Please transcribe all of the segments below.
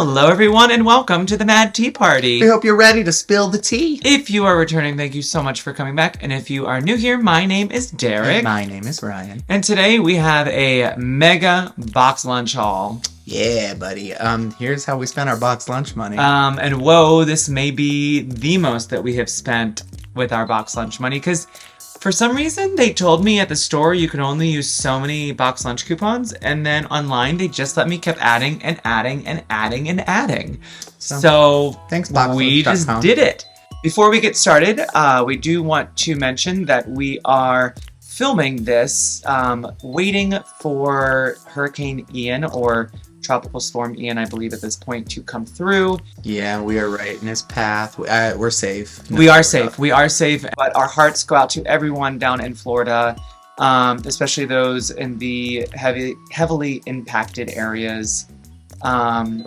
Hello everyone and welcome to the Mad Tea Party. We hope you're ready to spill the tea. If you are returning, thank you so much for coming back. And if you are new here, my name is Derek. And my name is Ryan. And today we have a mega box lunch haul. Yeah, buddy. Here's how we spent our box lunch money. And whoa, this may be the most that we have spent with our box lunch money because for some reason, they told me at the store you could only use so many box lunch coupons, and then online they just let me keep adding and adding and adding and adding. So thanks, we just did it. Before we get started, we do want to mention that we are filming this waiting for Hurricane Ian, or Tropical Storm Ian, I believe at this point, to come through. Yeah, we are right in his path. We're safe. We are safe. We are safe. But our hearts go out to everyone down in Florida, especially those in the heavily impacted areas.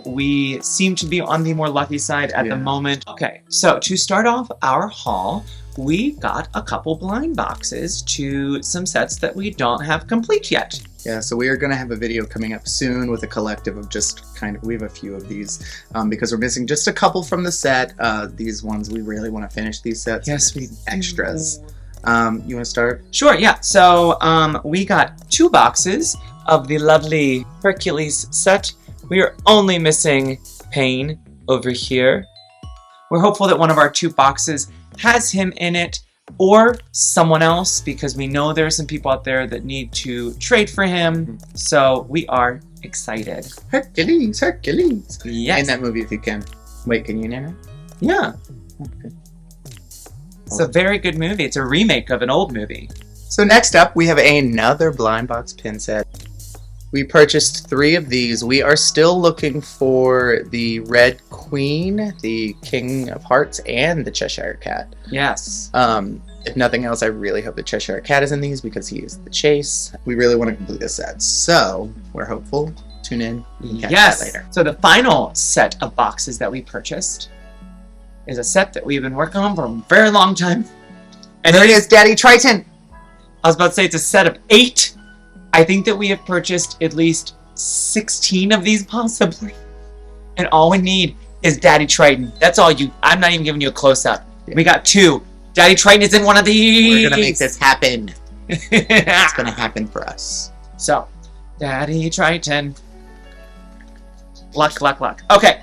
We seem to be on the more lucky side at the moment. Okay, so to start off our haul, we got a couple blind boxes to some sets that we don't have complete yet. Yeah, so we are going to have a video coming up soon with a collective of just we have a few of these because we're missing just a couple from the set. These ones, we really want to finish these sets. Yes, we extras. You want to start? Sure, yeah. So we got 2 boxes of the lovely Hercules set. We are only missing Pain over here. We're hopeful that one of our 2 boxes has him in it, or someone else, because we know there are some people out there that need to trade for him. So we are excited. Hercules, Hercules. Yes. In that movie, if you can. Wait, can you name it? Yeah. Okay. It's a very good movie. It's a remake of an old movie. So next up, we have another blind box pin set. We purchased 3 of these. We are still looking for the Red Queen, the King of Hearts, and the Cheshire Cat. Yes. If nothing else, I really hope the Cheshire Cat is in these because he is the chase. We really want to complete this set, so we're hopeful. Tune in. Catch that later. So the final set of boxes that we purchased is a set that we've been working on for a very long time. And there it is, Daddy Triton! I was about to say it's a set of 8. I think that we have purchased at least 16 of these possibly. And all we need is Daddy Triton. That's all you... I'm not even giving you a close-up. Yeah. We got 2. Daddy Triton is in one of these. We're going to make this happen. It's going to happen for us. So, Daddy Triton. Luck, luck, luck. Okay.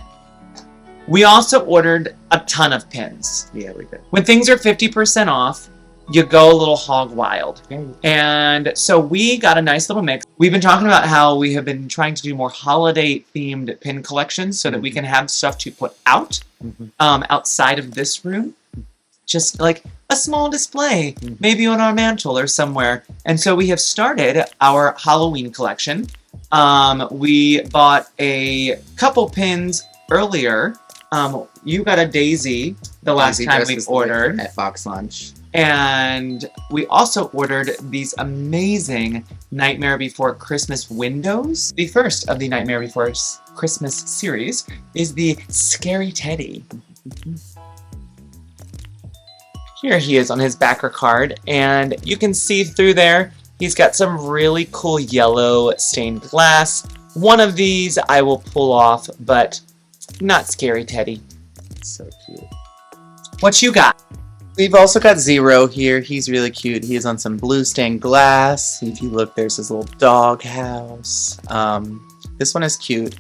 We also ordered a ton of pins. Yeah, we did. When things are 50% off, you go a little hog wild. And so we got a nice little mix. We've been talking about how we have been trying to do more holiday themed pin collections so that we can have stuff to put out outside of this room. Just like a small display, maybe on our mantle or somewhere. And so we have started our Halloween collection. We bought a couple pins earlier. You got a Daisy the last time we ordered. At BoxLunch. And we also ordered these amazing Nightmare Before Christmas windows. The first of the Nightmare Before Christmas series is the Scary Teddy. Here he is on his backer card, and you can see through there, he's got some really cool yellow stained glass. One of these I will pull off, but not Scary Teddy. So cute. What you got? We've also got Zero here. He's really cute. He is on some blue stained glass. If you look, there's his little dog house. This one is cute.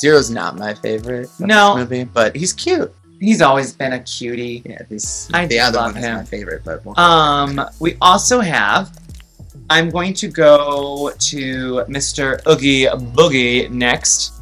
Zero's not my favorite of this movie, but he's cute. He's always been a cutie. Yeah, the other love one him. is my favorite, but we also have. I'm going to go to Mr. Oogie Boogie next.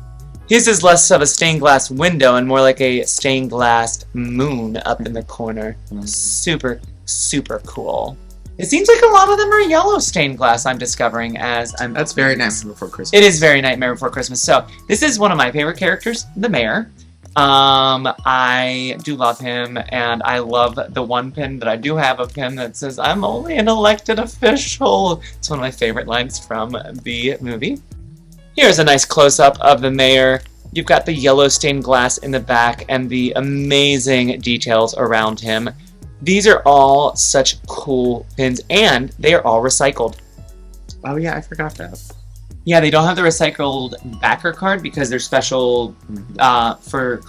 His is less of a stained glass window and more like a stained glass moon up in the corner. Super, super cool. It seems like a lot of them are yellow stained glass, I'm discovering as I'm... That's very Nightmare Before Christmas. It is very Nightmare Before Christmas. So, this is one of my favorite characters, the Mayor. I do love him, and I love the one pin that I do have of him that says, "I'm only an elected official." It's one of my favorite lines from the movie. Here's a nice close-up of the Mayor. You've got the yellow stained glass in the back and the amazing details around him. These are all such cool pins, and they are all recycled. Oh yeah, I forgot that. Yeah, they don't have the recycled backer card because they're special for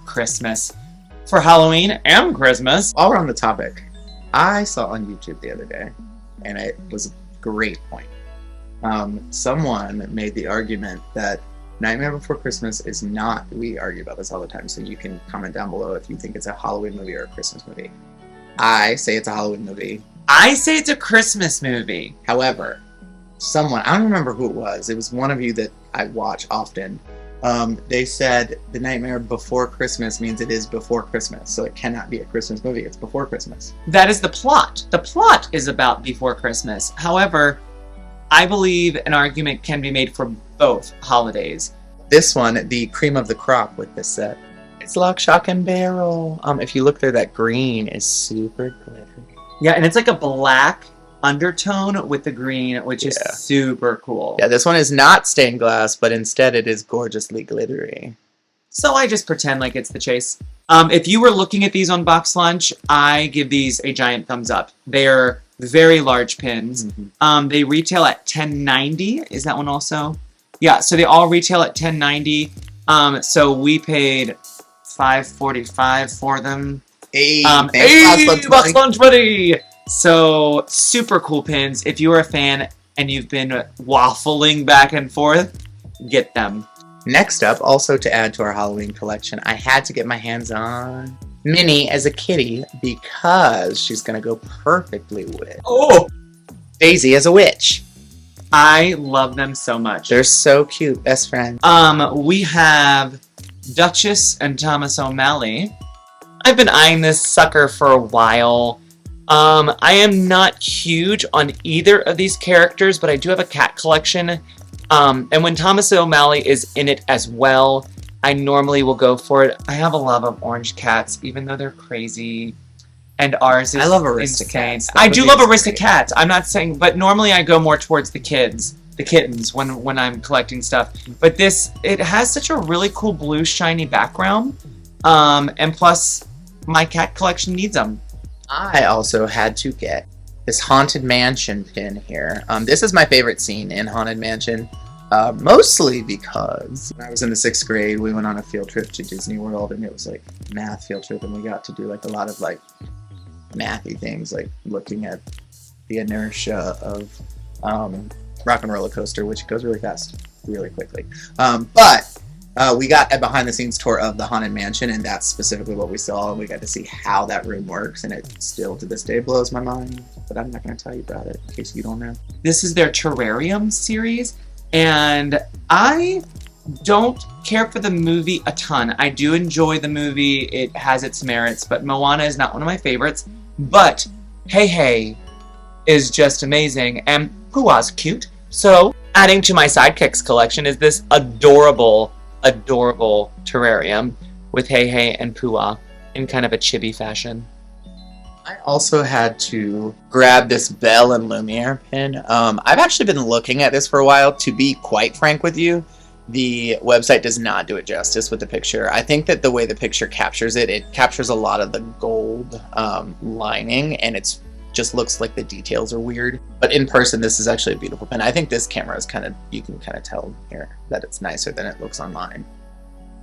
Christmas. For Halloween and Christmas. While we're on the topic, I saw on YouTube the other day, and it was a great point. Someone made the argument that Nightmare Before Christmas is not, we argue about this all the time, so you can comment down below if you think it's a Halloween movie or a Christmas movie. I say it's a Halloween movie. I say it's a Christmas movie. However, someone, I don't remember who it was one of you that I watch often, they said the Nightmare Before Christmas means it is before Christmas, so it cannot be a Christmas movie, it's before Christmas. That is the plot. The plot is about before Christmas. However, I believe an argument can be made for both holidays. This one, the cream of the crop with this set, it's Lock, Shock, and Barrel. If you look there, that green is super glittery. Yeah, and it's like a black undertone with the green, which is super cool. Yeah, this one is not stained glass, but instead it is gorgeously glittery. So I just pretend like it's the chase. If you were looking at these on BoxLunch, I give these a giant thumbs up. They are very large pins. Mm-hmm. They retail at $10.90. Is that one also? Yeah, so they all retail at $10.90. So we paid $5.45 for them. Hey, BoxLunch buddy! So, super cool pins. If you are a fan and you've been waffling back and forth, get them. Next up, also to add to our Halloween collection, I had to get my hands on Minnie as a kitty because she's going to go perfectly with Daisy as a witch. I love them so much. They're so cute, best friends. We have Duchess and Thomas O'Malley. I've been eyeing this sucker for a while. I am not huge on either of these characters, but I do have a cat collection. And when Thomas O'Malley is in it as well, I normally will go for it. I have a love of orange cats, even though they're crazy. And ours is I love insane. Aristocats. I do love Aristocats. I'm not saying, but normally I go more towards the kittens when I'm collecting stuff. But this, it has such a really cool blue shiny background. And plus, my cat collection needs them. I also had to get this Haunted Mansion pin here. This is my favorite scene in Haunted Mansion, mostly because when I was in the 6th grade, we went on a field trip to Disney World, and it was like a math field trip, and we got to do like a lot of like mathy things, like looking at the inertia of Rock and Roller Coaster, which goes really fast, really quickly. But we got a behind-the-scenes tour of the Haunted Mansion, and that's specifically what we saw, and we got to see how that room works, and it still, to this day, blows my mind, but I'm not going to tell you about it, in case you don't know. This is their Terrarium series, and I don't care for the movie a ton. I do enjoy the movie, it has its merits, but Moana is not one of my favorites, but Hey Hey is just amazing, and Pua's cute, so adding to my sidekicks collection is this adorable terrarium with Hey Hey and Pua in kind of a chibi fashion. I also had to grab this Belle and Lumiere pin. I've actually been looking at this for a while. To be quite frank with you, the website does not do it justice with the picture. I think that the way the picture captures it, it captures a lot of the gold lining, and it's just looks like the details are weird. But in person, this is actually a beautiful pin. I think this camera is kind of, you can kind of tell here that it's nicer than it looks online.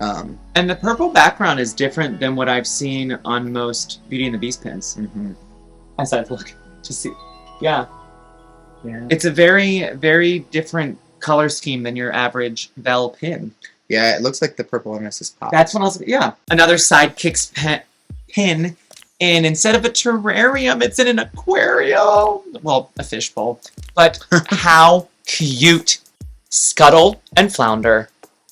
And the purple background is different than what I've seen on most Beauty and the Beast pins. Mm-hmm. As I've looked to see. Yeah. It's a very, very different color scheme than your average Belle pin. Yeah, it looks like the purple MS is popped. That's what I was, yeah. Another sidekicks pin. And instead of a terrarium, it's in an aquarium. Well, a fishbowl. But how cute. Scuttle and Flounder.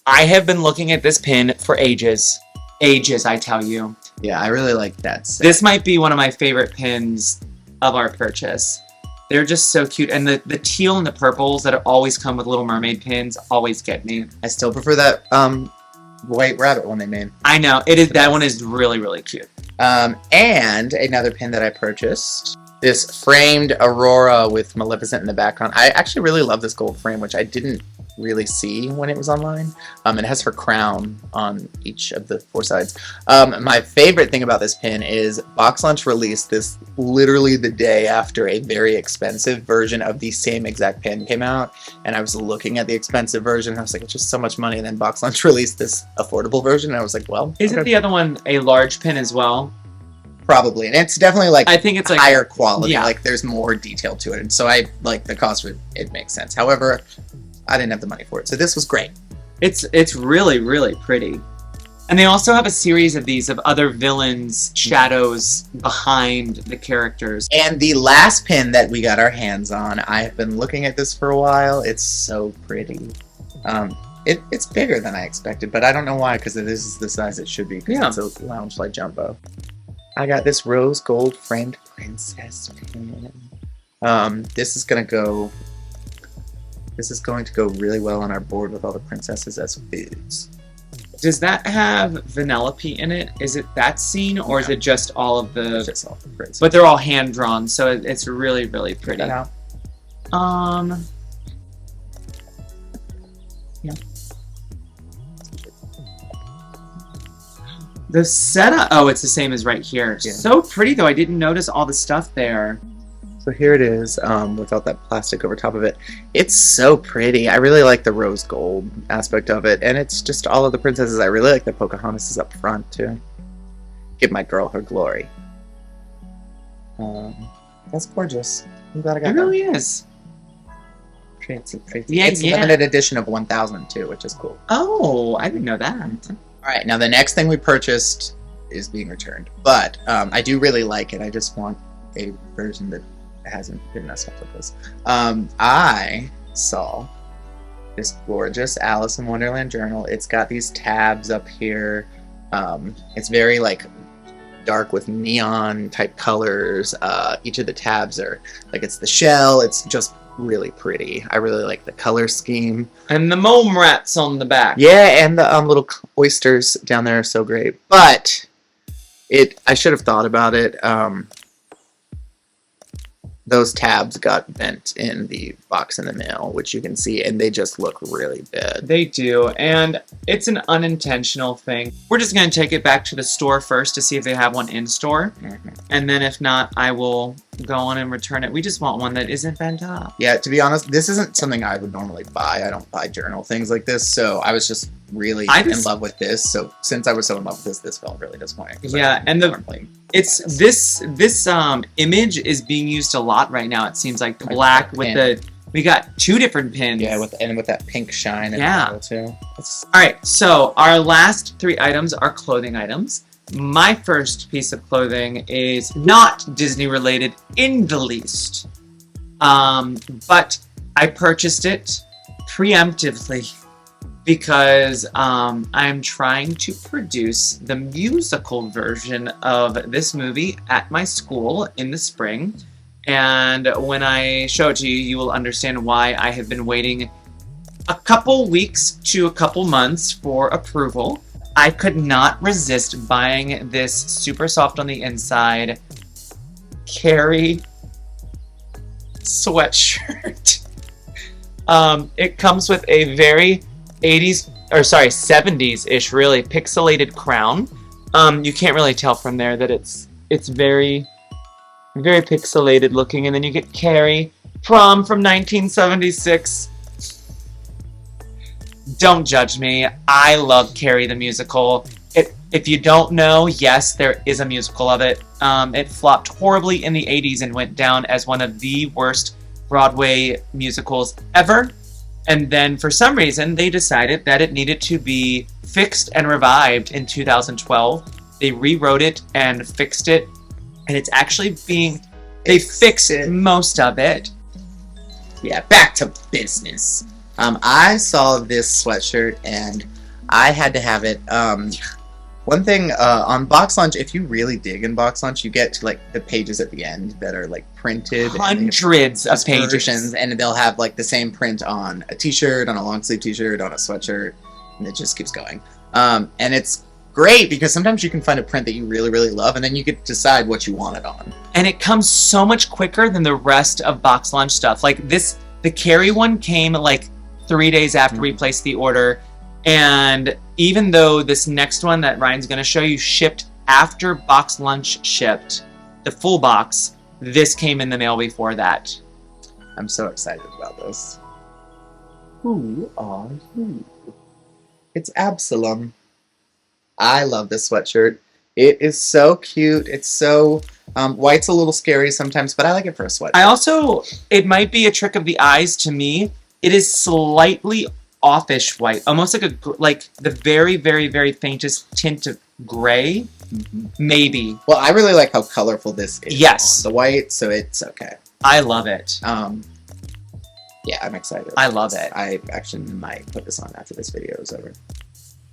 I have been looking at this pin for ages. Ages, I tell you. Yeah, I really like that set. This might be one of my favorite pins of our purchase. They're just so cute. And the teal and the purples that always come with Little Mermaid pins always get me. I still prefer that White Rabbit one they made. I know. It is. That one is really, really cute. And another pin that I purchased, this framed Aurora with Maleficent in the background. I actually really love this gold frame, which I didn't really see when it was online. It has her crown on each of the 4 sides. My favorite thing about this pin is BoxLunch released this literally the day after a very expensive version of the same exact pin came out, and I was looking at the expensive version and I was like, it's just so much money, and then BoxLunch released this affordable version and I was like, well, isn't the other one a large pin as well? Probably, and it's definitely like I think it's like higher quality. Yeah. Like there's more detail to it, and so I like the cost for it makes sense. However, I didn't have the money for it, so this was great. It's really, really pretty. And they also have a series of these of other villains' shadows behind the characters. And the last pin that we got our hands on, I have been looking at this for a while. It's so pretty. It's bigger than I expected, but I don't know why, because this is the size it should be. Yeah. It's a Loungefly Jumbo. I got this rose gold framed princess pin. This is going to go really well on our board with all the princesses as foods. Does that have Vanellope in it? Is it that scene, or is it just all of the... It's just all the princesses. But they're all hand-drawn, so it's really, really pretty. Yeah. The setup... Oh, it's the same as right here. Yeah. So pretty, though. I didn't notice all the stuff there. So here it is, without that plastic over top of it. It's so pretty. I really like the rose gold aspect of it, and it's just all of the princesses. I really like that Pocahontas is up front, too. Give my girl her glory. That's gorgeous. I'm glad I got It that. really is. Fancy. Yeah, It's a limited edition of 1,000, too, which is cool. Oh, I didn't know that. Alright, now the next thing we purchased is being returned. But I do really like it. I just want a version that hasn't been messed up with this. I saw this gorgeous Alice in Wonderland journal. It's got these tabs up here. It's very like dark with neon type colors. Each of the tabs are like, it's the shell. It's just really pretty. I really like the color scheme. And the mome rats on the back. Yeah, and the little oysters down there are so great. But I should have thought about it. Those tabs got bent in the box in the mail, which you can see, and they just look really bad. They do, and it's an unintentional thing. We're just going to take it back to the store first to see if they have one in store, and then if not, I will go on and return it. We just want one that isn't bent up. Yeah, to be honest, this isn't something I would normally buy. I don't buy journal things like this, so I was just really in love with this. So since I was so in love with this, this felt really disappointing. Yeah, and this image is being used a lot right now. It seems like the black with we got 2 different pins. Yeah, with that pink shine in the middle too. All right, so our last 3 items are clothing items. My first piece of clothing is not Disney related in the least, but I purchased it preemptively because I'm trying to produce the musical version of this movie at my school in the spring. And when I show it to you, you will understand why I have been waiting a couple weeks to a couple months for approval. I could not resist buying this super soft on the inside Carrie sweatshirt. It comes with a very 70s-ish really pixelated crown. You can't really tell from there that it's very very pixelated looking, and then you get Carrie from 1976. Don't judge me. I love Carrie the musical. If you don't know, yes, there is a musical of it. It flopped horribly in the 80s and went down as one of the worst Broadway musicals ever. And then for some reason, they decided that it needed to be fixed and revived in 2012. They rewrote it and fixed it. And it's actually they fixed most of it. Yeah, back to business. I saw this sweatshirt and I had to have it. One thing on BoxLunch, if you really dig in BoxLunch, you get to like the pages at the end that are like printed. Hundreds of pages. Versions, and they'll have like the same print on a t-shirt, on a long sleeve t-shirt, on a sweatshirt, and it just keeps going. And it's great because sometimes you can find a print that you really, really love, and then you get to decide what you want it on. And it comes so much quicker than the rest of BoxLunch stuff. Like the Carrie one came like 3 days after we placed the order. And even though this next one that Ryan's going to show you shipped after BoxLunch shipped, the full box, this came in the mail before that. I'm so excited about this. Who are you? It's Absalom. I love this sweatshirt. It is so cute. It's so... white's a little scary sometimes, but I like it for a sweatshirt. It might be a trick of the eyes to me. It is slightly offish white, almost like the very, very, very faintest tint of gray, maybe. Well, I really like how colorful this is. Yes, on the white, so it's okay. I love it. Yeah, I'm excited. I love it. I actually might put this on after this video is over.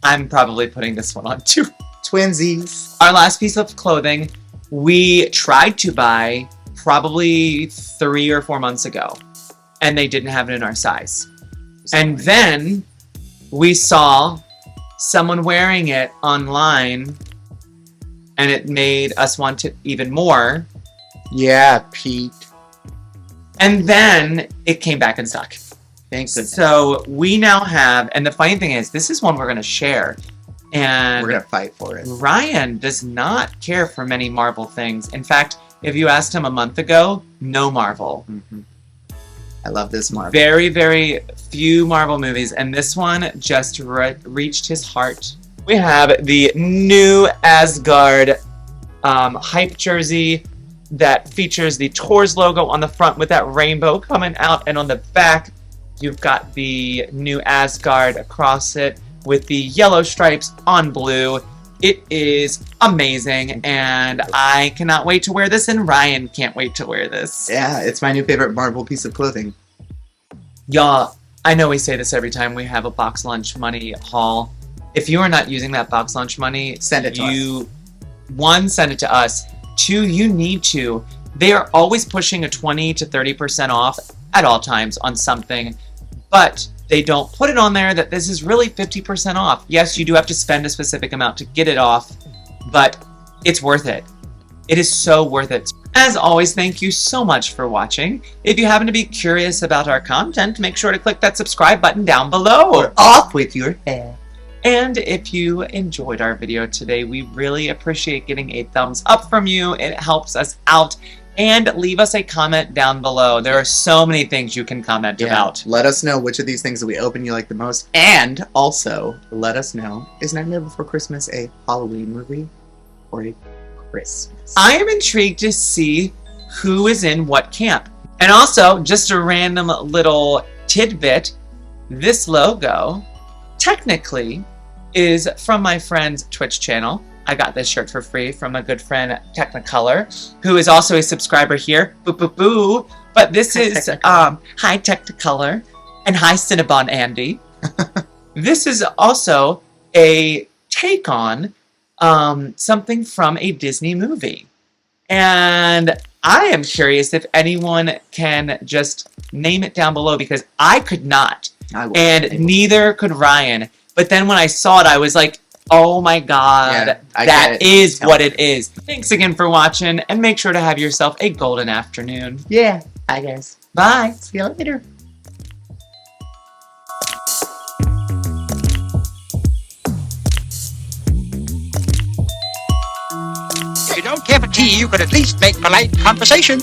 I'm probably putting this one on too. Twinsies. Our last piece of clothing we tried to buy probably 3 or 4 months ago, and they didn't have it in our size. And then we saw someone wearing it online, and it made us want it even more. Yeah, Pete. And then it came back in stock. Thank goodness. So we now have, and the funny thing is, this is one we're going to share. And we're going to fight for it. Ryan does not care for many Marvel things. In fact, if you asked him a month ago, no Marvel. I love this Marvel. Very, very few Marvel movies, and this one just reached his heart. We have the new Asgard hype jersey that features the Tours logo on the front with that rainbow coming out, and on the back, you've got the new Asgard across it with the yellow stripes on blue. It is amazing, and I cannot wait to wear this, and Ryan can't wait to wear this. Yeah, it's my new favorite Marvel piece of clothing. Y'all, I know we say this every time we have a BoxLunch money haul. If you are not using that BoxLunch money, send it to us. 1, send it to us. 2, you need to. They are always pushing a 20 to 30% off at all times on something, but they don't put it on there that this is really 50% off. Yes, you do have to spend a specific amount to get it off, but it's worth it. It is so worth it. As always, thank you so much for watching. If you happen to be curious about our content, make sure to click that subscribe button down below. Or off with your head. And if you enjoyed our video today, we really appreciate getting a thumbs up from you. It helps us out. And leave us a comment down below. There are so many things you can comment about. Let us know which of these things that we open you like the most. And also, let us know, is Nightmare Before Christmas a Halloween movie or a Christmas? I am intrigued to see who is in what camp. And also, just a random little tidbit, this logo technically is from my friend's Twitch channel. I got this shirt for free from a good friend, Teknikolour, who is also a subscriber here. Boo, boo, boo. But this is, hi Teknikolour, and hi Cinnabon Andy. This is also a take on something from a Disney movie. And I am curious if anyone can just name it down below, because I could not. And neither could Ryan. But then when I saw it, I was like, oh my god, that is what it is. Thanks again for watching, and make sure to have yourself a golden afternoon. Yeah, I guess. Bye. See you later. If you don't care for tea, you could at least make polite conversation.